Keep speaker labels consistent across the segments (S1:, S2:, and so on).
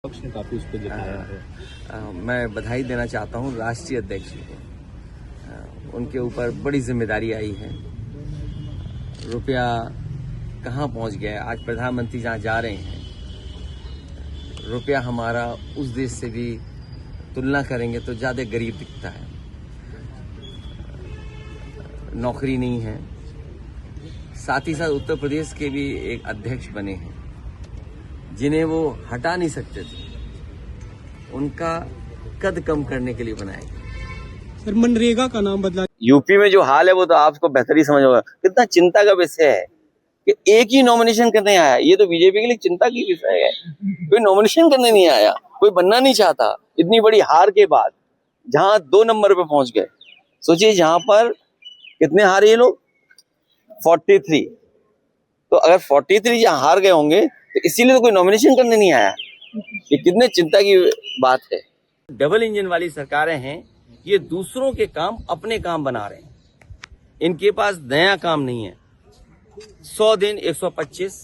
S1: पक्ष ने काफी उस पर दिखाया है।
S2: मैं बधाई देना चाहता हूं राष्ट्रीय अध्यक्ष जी को। उनके ऊपर बड़ी जिम्मेदारी आई है। रुपया कहां पहुंच गया है, आज प्रधानमंत्री जहां जा रहे हैं, रुपया हमारा उस देश से भी तुलना करेंगे तो ज्यादा गरीब दिखता है। नौकरी नहीं है, साथ ही साथ उत्तर प्रदेश के भी एक अध्यक्ष बने हैं जिन्हें वो हटा नहीं सकते थे, उनका कद कम करने के लिए बनाया गया।
S3: सर, मनरेगा का नाम बदला।
S2: यूपी में जो हाल है वो तो आपको बेहतर ही समझ होगा। कितना चिंता का विषय है कि एक ही नॉमिनेशन करने आया। ये तो बीजेपी के लिए चिंता की विषय है। कोई नॉमिनेशन करने नहीं आया, कोई बनना नहीं चाहता। इतनी बड़ी हार के बाद जहां 2 नंबर पे पहुंच गए, सोचिए जहां पर कितने हारे ये लोग, 43। तो अगर 43 जहां हार गए होंगे तो इसीलिए तो कोई नॉमिनेशन करने नहीं आया। ये कितने चिंता की बात है। डबल इंजन वाली सरकारें हैं, ये दूसरों के काम अपने काम बना रहे हैं। इनके पास नया काम नहीं है। 100 दिन 125,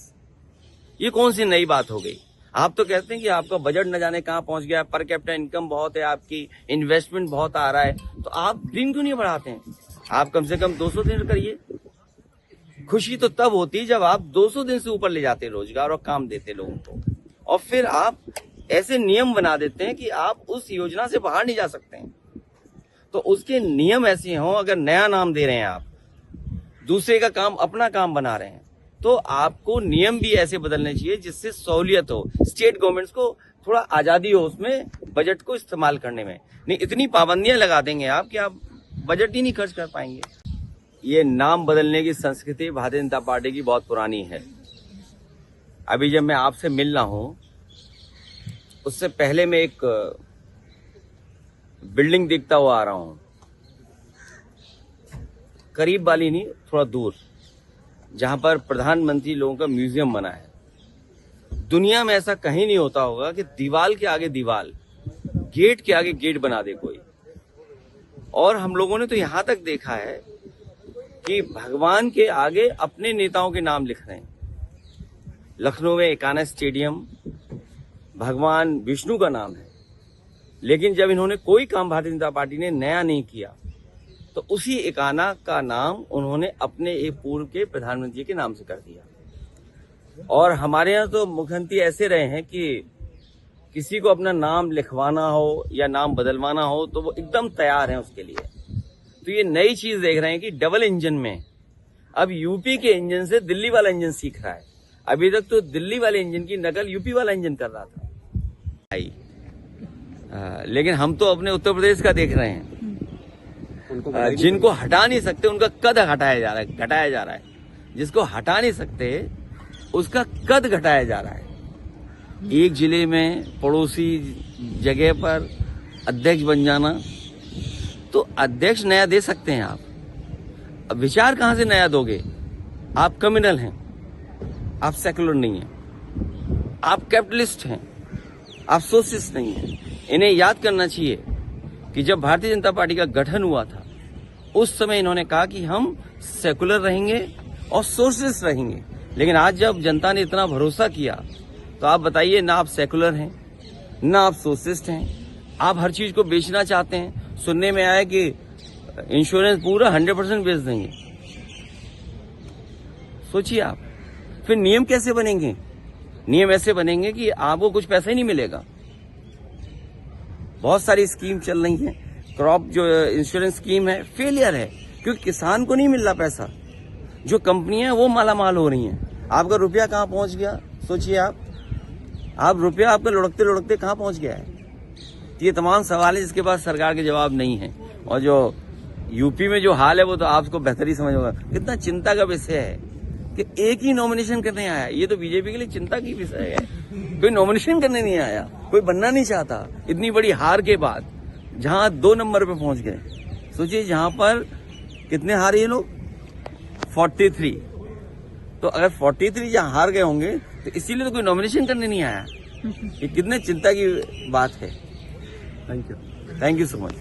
S2: ये कौन सी नई बात हो गई। आप तो कहते हैं कि आपका बजट न जाने कहां पहुंच गया, पर कैपिटा इनकम बहुत है, आपकी इन्वेस्टमेंट बहुत आ रहा है, तो आप दिन क्यों नहीं बढ़ाते हैं। आप कम से कम 200 दिन करिए। खुशी तो तब होती जब आप 200 दिन से ऊपर ले जाते रोजगार और काम देते लोगों को, और फिर आप ऐसे नियम बना देते हैं कि आप उस योजना से बाहर नहीं जा सकते हैं। तो उसके नियम ऐसे हों, अगर नया नाम दे रहे हैं आप, दूसरे का काम अपना काम बना रहे हैं, तो आपको नियम भी ऐसे बदलने चाहिए जिससे सहूलियत हो, स्टेट गवर्नमेंट्स को थोड़ा आजादी हो उसमें बजट को इस्तेमाल करने में। नहीं, इतनी पाबंदियां लगा देंगे आप कि आप बजट ही नहीं खर्च कर पाएंगे। ये नाम बदलने की संस्कृति भारतीय जनता पार्टी की बहुत पुरानी है। अभी जब मैं आपसे मिल रहा हूं, उससे पहले मैं एक बिल्डिंग देखता हुआ आ रहा हूं, करीब वाली नहीं, थोड़ा दूर, जहां पर प्रधानमंत्री लोगों का म्यूजियम बना है। दुनिया में ऐसा कहीं नहीं होता होगा कि दीवार के आगे दीवार, गेट के आगे गेट बना दे कोई। और हम लोगों ने तो यहां तक देखा है कि भगवान के आगे अपने नेताओं के नाम लिख रहे हैं। लखनऊ में एकाना स्टेडियम भगवान विष्णु का नाम है, लेकिन जब इन्होंने कोई काम भारतीय जनता पार्टी ने नया नहीं किया तो उसी एकाना का नाम उन्होंने अपने एक पूर्व के प्रधानमंत्री के नाम से कर दिया। और हमारे यहाँ तो मुख्यमंत्री ऐसे रहे हैं कि किसी को अपना नाम लिखवाना हो या नाम बदलवाना हो तो वो एकदम तैयार हैं उसके लिए। तो ये नई चीज देख रहे हैं कि डबल इंजन में अब यूपी के इंजन से दिल्ली वाला इंजन सीख रहा है। अभी तक तो दिल्ली वाले इंजन की नकल यूपी वाला इंजन कर रहा था। लेकिन हम तो अपने उत्तर प्रदेश का देख रहे हैं। जिनको हटा नहीं सकते उनका कद घटाया जा रहा है। जिसको हटा नहीं सकते उसका कद घटाया जा रहा है। एक जिले में पड़ोसी जगह पर अध्यक्ष बन जाना, तो अध्यक्ष नया दे सकते हैं आप, अब विचार कहां से नया दोगे। आप कम्युनल हैं, आप सेकुलर नहीं हैं, आप कैपिटलिस्ट हैं, आप सोशलिस्ट नहीं हैं। इन्हें याद करना चाहिए कि जब भारतीय जनता पार्टी का गठन हुआ था उस समय इन्होंने कहा कि हम सेकुलर रहेंगे और सोशलिस्ट रहेंगे। लेकिन आज जब जनता ने इतना भरोसा किया तो आप बताइए, ना आप सेकुलर हैं, ना आप सोशलिस्ट हैं, आप हर चीज को बेचना चाहते हैं। सुनने में आया कि इंश्योरेंस पूरा 100% बेच देंगे। सोचिए आप, फिर नियम कैसे बनेंगे। नियम ऐसे बनेंगे कि आपको कुछ पैसा ही नहीं मिलेगा। बहुत सारी स्कीम चल रही है, क्रॉप जो इंश्योरेंस स्कीम है फेलियर है, क्योंकि किसान को नहीं मिल रहा पैसा। जो कंपनियां हैं वो मालामाल हो रही हैं। आपका रुपया कहां पहुंच गया, सोचिए आप रुपया आपका लुढ़कते लुढ़कते कहां पहुंच गया है। ये तमाम सवाल है जिसके पास सरकार के जवाब नहीं है। और जो यूपी में जो हाल है वो तो आपको बेहतर ही समझ होगा। कितना चिंता का विषय है कि एक ही नॉमिनेशन करने आया। ये तो बीजेपी के लिए चिंता की विषय है। कोई नॉमिनेशन करने नहीं आया, कोई बनना नहीं चाहता। इतनी बड़ी हार के बाद जहां 2 नंबर पे पहुंच गए, सोचिए जहां पर कितने हारे ये लोग, 43। तो अगर 43 जहां हार गए होंगे तो इसीलिए तो कोई नॉमिनेशन करने नहीं आया। ये कितने चिंता की बात है। Thank you so much.